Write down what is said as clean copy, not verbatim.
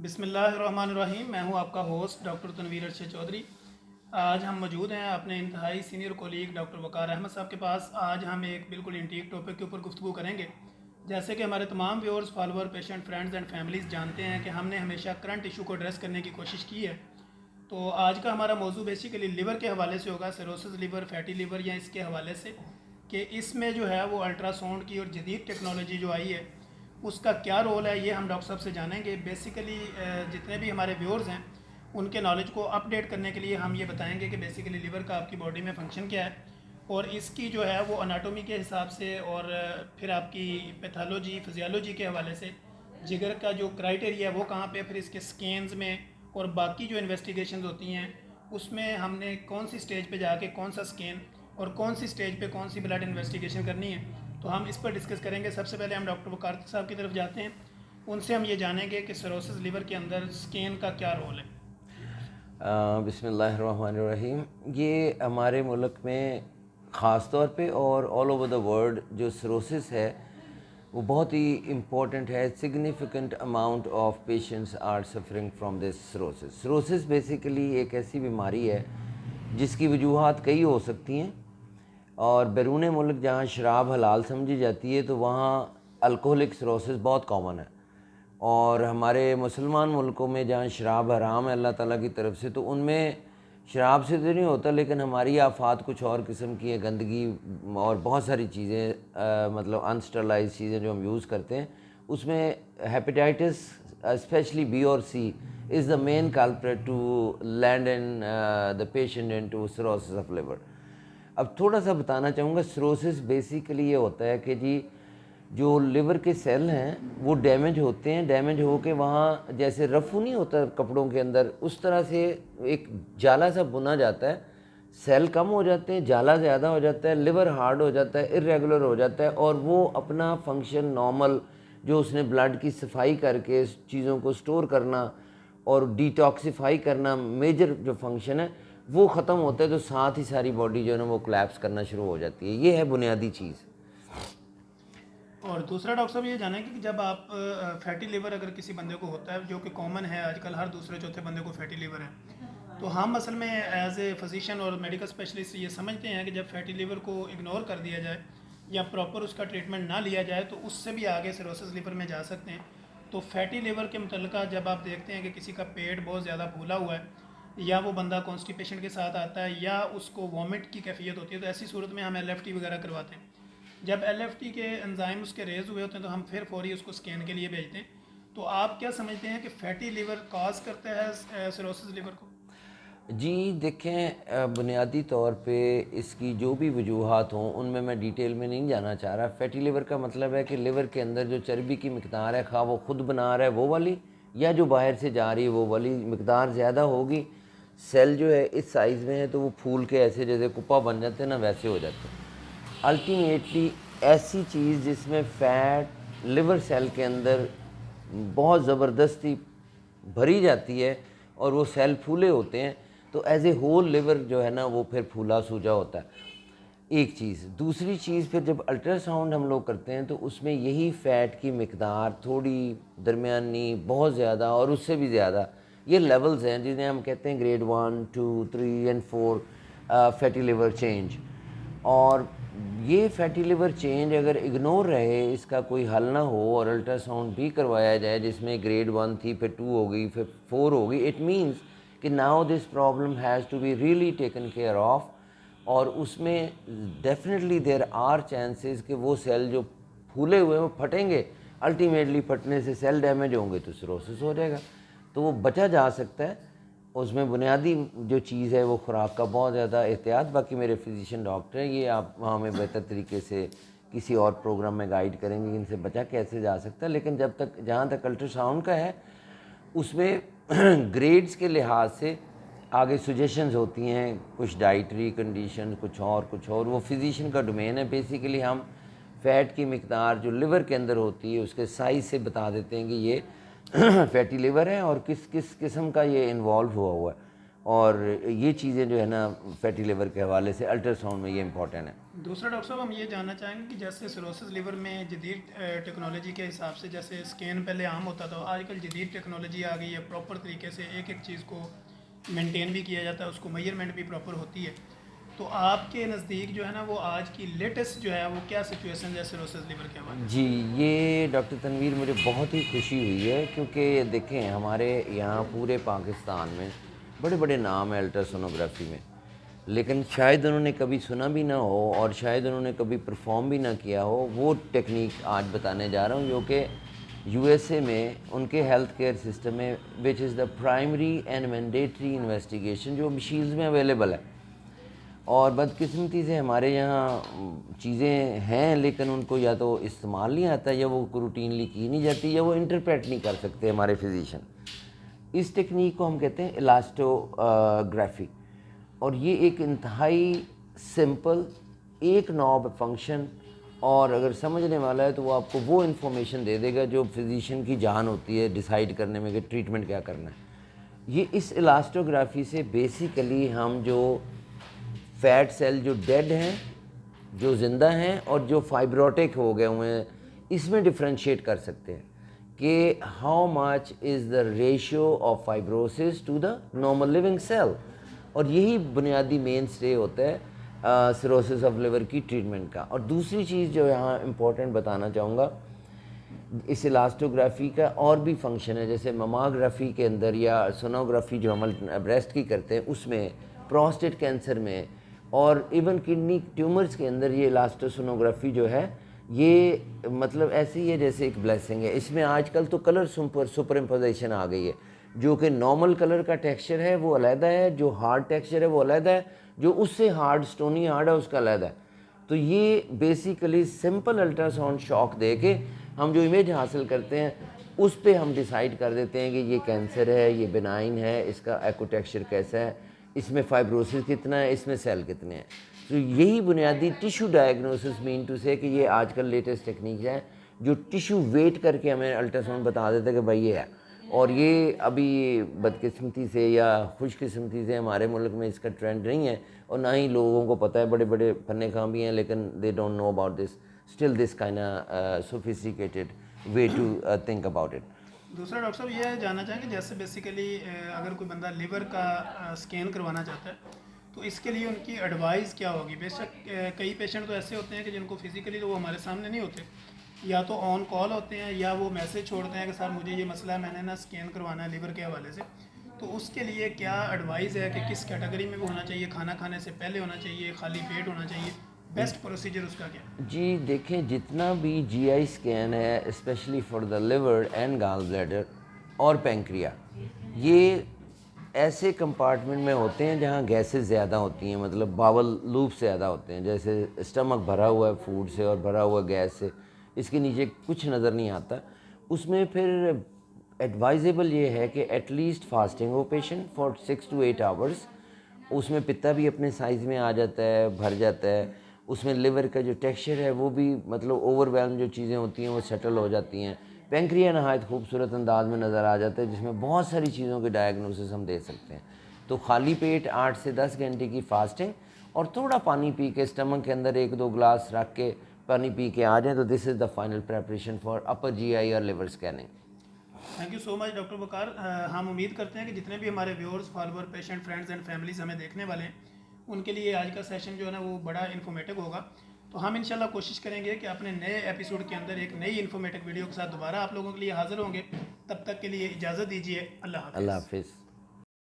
बिस्मिल्लाहिर्रहमानिर्रहीम। मैं हूं आपका होस्ट डॉक्टर तनवीर अरशद चौधरी। आज हम मौजूद हैं अपने इंतहाई सीनियर कोलीग डॉक्टर वकार अहमद साहब के पास। आज हम एक बिल्कुल इंटीक टॉपिक के ऊपर गुफ्तगू करेंगे। जैसे कि हमारे तमाम viewers, follower, patient, friends and families जानते हैं कि हमने हमेशा करंट इशू को एड्रेस करने की कोशिश की है। तो आज का हमारा मौजू बेसिकली लिवर के हवाले से होगा, सिरोसिस लिवर, फैटी लिवर या इसके हवाले से कि इसमें जो है वो अल्ट्रासाउंड की और जदीद टेक्नोलॉजी जो आई है उसका क्या रोल है, ये हम डॉक्टर साहब से जानेंगे। बेसिकली जितने भी हमारे व्यूअर्स हैं उनके नॉलेज को अपडेट करने के लिए हम ये बताएंगे कि बेसिकली लिवर का आपकी बॉडी में फंक्शन क्या है और इसकी जो है वो अनाटोमी के हिसाब से और फिर आपकी पैथोलॉजी, फिजियोलॉजी के हवाले से जिगर का जो क्राइटेरिया है वो कहाँ पे, फिर इसके स्कैन्स में और बाकी जो इन्वेस्टिगेशन होती हैं उसमें हमने कौन सी स्टेज पे जाके कौन सा स्कैन और कौन सी स्टेज पे कौन सी ब्लड इन्वेस्टिगेशन करनी है, तो हम इस पर डिस्कस करेंगे। सबसे पहले हम डॉक्टर वकार साहब की तरफ जाते हैं, उनसे हम ये जानेंगे कि सिरोसिस लिवर के अंदर स्कैन का क्या रोल है। बिस्मिल्लाहिर्रहमानिर्रहीम। ये हमारे मुल्क में ख़ास तौर पे और ऑल ओवर द वर्ल्ड जो सिरोसिस है वो बहुत ही इम्पोर्टेंट है। Significant amount of patients are suffering from this cirrhosis. Cirrhosis basically एक ऐसी बीमारी है जिसकी वजूहात कई हो सकती हैं और बैरून मुल्क जहाँ शराब हलाल समझी जाती है तो वहाँ अल्कोहलिक सिरोसिस बहुत कॉमन है, और हमारे मुसलमान मुल्कों में जहाँ शराब हराम है अल्लाह ताला की तरफ से, तो उनमें शराब से तो नहीं होता, लेकिन हमारी आफात कुछ और किस्म की है, गंदगी और बहुत सारी चीज़ें, मतलब अनस्टरलाइज चीज़ें जो हम यूज़ करते हैं, उसमें हेपेटाइटिस स्पेशली बी और C is the main culprit to land in the patient into cirrhosis of liver. अब थोड़ा सा बताना चाहूँगा, सिरोसिस बेसिकली ये होता है कि जी जो लिवर के सेल हैं वो डैमेज होते हैं, डैमेज हो के वहाँ जैसे रफू नहीं होता कपड़ों के अंदर, उस तरह से एक जाला सा बुना जाता है, सेल कम हो जाते हैं, जाला ज़्यादा हो जाता है, लिवर हार्ड हो जाता है, इरेगुलर हो जाता है, और वो अपना फंक्शन नॉर्मल जो उसने ब्लड की सफाई करके चीज़ों को स्टोर करना और डिटॉक्सिफाई करना मेजर जो फंक्शन है वो ख़त्म होता है, तो साथ ही सारी बॉडी जो है ना वो कोलैप्स करना शुरू हो जाती है। ये है बुनियादी चीज़। और दूसरा डॉक्टर साहब ये जानें कि जब आप फैटी लिवर अगर किसी बंदे को होता है, जो कि कॉमन है आजकल, हर दूसरे चौथे बंदे को फैटी लिवर है, तो हम असल में एज ए फिजिशियन और मेडिकल स्पेशलिस्ट ये समझते हैं कि जब फैटी लिवर को इग्नोर कर दिया जाए या प्रॉपर उसका ट्रीटमेंट ना लिया जाए तो उससे भी आगे सिरोसिस लिवर में जा सकते हैं। तो फैटी लिवर के मुतल्लिका जब आप देखते हैं कि किसी का पेट बहुत ज़्यादा फूला हुआ है या वो बंदा कॉन्स्टिपेशन के साथ आता है या उसको वॉमिट की कैफियत होती है, तो ऐसी सूरत में हम एल वगैरह करवाते हैं। जब एल के एंजाइम उसके रेज हुए होते हैं तो हम फिर फौरी उसको स्कैन के लिए भेजते हैं। तो आप क्या समझते हैं कि फैटी लिवर कॉज करता है सिरोसिस लिवर को? जी देखें, बुनियादी तौर पे इसकी जो भी वजूहात हों उनमें मैं डिटेल में नहीं जाना चाह रहा। फैटी लिवर का मतलब है कि लिवर के अंदर जो चर्बी की मिकदार है, खा वो खुद बना रहा है वो वाली या जो बाहर से जा रही है वो वाली, मिकदार ज़्यादा होगी, सेल जो है इस साइज़ में है तो वो फूल के ऐसे जैसे कुप्पा बन जाते हैं ना, वैसे हो जाते हैं। अल्टीमेटली ऐसी चीज़ जिसमें फ़ैट लिवर सेल के अंदर बहुत ज़बरदस्ती भरी जाती है और वो सेल फूले होते हैं, तो एज ए होल लिवर जो है ना वो फिर फूला सूजा होता है। एक चीज़। दूसरी चीज़, फिर जब अल्ट्रासाउंड हम लोग करते हैं तो उसमें यही फ़ैट की मिकदार थोड़ी दरमियानी, बहुत ज़्यादा और उससे भी ज़्यादा, ये लेवल्स हैं जिन्हें हम कहते हैं grade 1, 2, 3 and 4 fatty liver change. और ये फैटी लिवर चेंज अगर इग्नोर रहे, इसका कोई हल ना हो और अल्ट्रासाउंड भी करवाया जाए जिसमें ग्रेड 1 थी, फिर 2 हो गई, फिर 4 हो गई, इट मीन्स कि now this problem has to be really taken care of. और उसमें डेफिनेटली देयर आर चांसेस कि वो सेल जो फूले हुए हैं वो फटेंगे, अल्टीमेटली फटने से सेल डैमेज होंगे तो सिरोसिस हो जाएगा। तो वो बचा जा सकता है। उसमें बुनियादी जो चीज़ है वो खुराक का बहुत ज़्यादा एहतियात। बाकी मेरे फिजिशियन डॉक्टर हैं, ये आप हमें बेहतर तरीके से किसी और प्रोग्राम में गाइड करेंगे कि इनसे बचा कैसे जा सकता है। लेकिन जब तक, जहाँ तक अल्ट्रासाउंड का है, उसमें ग्रेड्स के लिहाज से आगे सजेशंस होती हैं, कुछ डाइटरी कंडीशन, कुछ और, वो फिजिशियन का डोमेन है। बेसिकली हम फ़ैट की मिकदार जो लिवर के अंदर होती है उसके साइज़ से बता देते हैं कि ये फैटी लिवर है और किस किस किस्म का ये इन्वॉल्व हुआ है। और ये चीज़ें जो है ना फैटी लिवर के हवाले से अल्ट्रासाउंड में ये इम्पॉर्टेंट है। दूसरा डॉक्टर साहब हम ये जानना चाहेंगे कि जैसे सिरोसिस लिवर में जदीद टेक्नोलॉजी के हिसाब से जैसे स्कैन पहले आम होता था, आजकल जदीद टेक्नोलॉजी आ गई है, प्रॉपर तरीके से एक एक चीज़ को मेंटेन भी किया जाता है, उसको मेजरमेंट भी प्रॉपर होती है। तो आपके नज़दीक जो है ना वो आज की लेटेस्ट जो है वो क्या सिचुएशन है सिरोसिस लिवर के हवाले जी, ये डॉक्टर तनवीर मुझे बहुत ही खुशी हुई है, क्योंकि देखें हमारे यहाँ पूरे पाकिस्तान में बड़े बड़े नाम हैं अल्ट्रासोनोग्राफी में, लेकिन शायद उन्होंने कभी सुना भी ना हो और शायद उन्होंने कभी परफॉर्म भी ना किया हो। वो टेक्निक आज बताने जा रहा हूँ जो कि यूएसए में उनके हेल्थ केयर सिस्टम में which is the primary and mandatory investigation जो मशीन्स में अवेलेबल है। और बदकिस्मती से हमारे यहाँ चीज़ें हैं लेकिन उनको या तो इस्तेमाल नहीं आता, या वो रूटीनली की नहीं जाती, या वो इंटरप्रेट नहीं कर सकते हमारे फिजिशियन। इस टेक्निक को हम कहते हैं इलास्टोग्राफी, और ये एक इंतहाई सिंपल एक नॉब फंक्शन, और अगर समझने वाला है तो वो आपको वो इन्फॉर्मेशन दे देगा जो फिजिशियन की जान होती है डिसाइड करने में कि ट्रीटमेंट क्या करना है। ये इस इलास्टोग्राफी से बेसिकली हम जो फैट सेल जो डेड हैं, जो ज़िंदा हैं और जो फाइब्रोटिक हो गए हुए हैं, इसमें डिफ्रेंशिएट कर सकते हैं कि how much is the ratio of fibrosis to the normal living cell. और यही बुनियादी मेन स्टे होता है सिरोसिस ऑफ लिवर की ट्रीटमेंट का। और दूसरी चीज़ जो यहाँ इम्पोर्टेंट बताना चाहूँगा, इस इलास्टोग्राफी का और भी फंक्शन है, जैसे ममाग्राफी के अंदर या सोनोग्राफी जो हम ब्रेस्ट की करते हैं उसमें, प्रोस्टेट कैंसर में, और इवन किडनी ट्यूमर्स के अंदर ये इलास्टोसोनोग्राफी जो है ये मतलब ऐसे ही है जैसे एक ब्लेसिंग है। इसमें आजकल तो कलर सुपर इम्पोजिशन आ गई है, जो कि नॉर्मल कलर का टेक्सचर है वो अलहदा है, जो हार्ड टेक्सचर है वो अलहदा है, जो उससे हार्ड स्टोनी हार्ड है उसका अलहदा है। तो ये बेसिकली सिंपल अल्ट्रासाउंड शॉक दे के हम जो इमेज हासिल करते हैं उस पे हम डिसाइड कर देते हैं कि ये कैंसर है, ये बिनाइन है, इसका एको टेक्सचर कैसा है, इसमें फाइब्रोसिस कितना है, इसमें सेल कितने हैं। तो यही बुनियादी टिशू डायग्नोसिस मीन टू से कि ये आजकल लेटेस्ट टेक्निक है जो टिशू वेट करके हमें अल्ट्रासाउंड बता देता है कि भाई ये है। और ये अभी बदकिस्मती से या खुशकिस्मती से हमारे मुल्क में इसका ट्रेंड नहीं है, और ना ही लोगों को पता है। बड़े बड़े फन्ने खां भी हैं लेकिन they don't know about this, still this kind sophisticated way to think about it. दूसरा डॉक्टर साहब ये जानना चाहेंगे जैसे बेसिकली अगर कोई बंदा लिवर का स्कैन करवाना चाहता है तो इसके लिए उनकी एडवाइस क्या होगी। बेशक कई पेशेंट तो ऐसे होते हैं कि जिनको फिजिकली तो वो हमारे सामने नहीं होते, या तो ऑन कॉल होते हैं या वो मैसेज छोड़ते हैं कि सर मुझे ये मसला है, मैंने ना स्कैन करवाना है लिवर के हवाले से। तो उसके लिए क्या एडवाइस है कि किस कैटेगरी में वो होना चाहिए, खाना खाने से पहले होना चाहिए, खाली पेट होना चाहिए, बेस्ट प्रोसीजर उसका क्या। जी देखें, जितना भी जीआई स्कैन है specially for the liver and gall bladder और पेंक्रिया, ये ऐसे कंपार्टमेंट में होते हैं जहाँ गैसेस ज़्यादा होती हैं, मतलब बावल लूप ज़्यादा होते हैं। जैसे स्टमक भरा हुआ है फूड से और भरा हुआ गैस से, इसके नीचे कुछ नज़र नहीं आता। उसमें फिर एडवाइजेबल ये है कि एटलीस्ट फास्टिंग हो पेशेंट फॉर 6 to 8 आवर्स। उसमें पित्ता भी अपने साइज़ में आ जाता है, भर जाता है। उसमें लिवर का जो टेक्सचर है वो भी मतलब ओवरवेल्म जो चीज़ें होती हैं वो सेटल हो जाती हैं। पेंक्रिया नहायत खूबसूरत अंदाज में नज़र आ जाता है, जिसमें बहुत सारी चीज़ों के डायग्नोसिस हम दे सकते हैं। तो खाली पेट 8 से 10 घंटे की फास्टिंग और थोड़ा पानी पी के स्टमक के अंदर 1-2 ग्लास रख के पानी पी के आ जाएँ तो this is the final preparation for upper GI और liver scanning. Thank you so much doctor Waqar. हम उम्मीद करते हैं कि जितने भी हमारे viewers, follower, patient, friends and families हमें देखने वाले हैं उनके लिए आज का सेशन जो है ना वो बड़ा इन्फॉर्मेटिव होगा। तो हम इंशाल्लाह कोशिश करेंगे कि अपने नए एपिसोड के अंदर एक नई इन्फॉर्मेटिव वीडियो के साथ दोबारा आप लोगों के लिए हाजिर होंगे। तब तक के लिए इजाज़त दीजिए। अल्लाह हाफ़िज़। अल्लाह हाफिज़।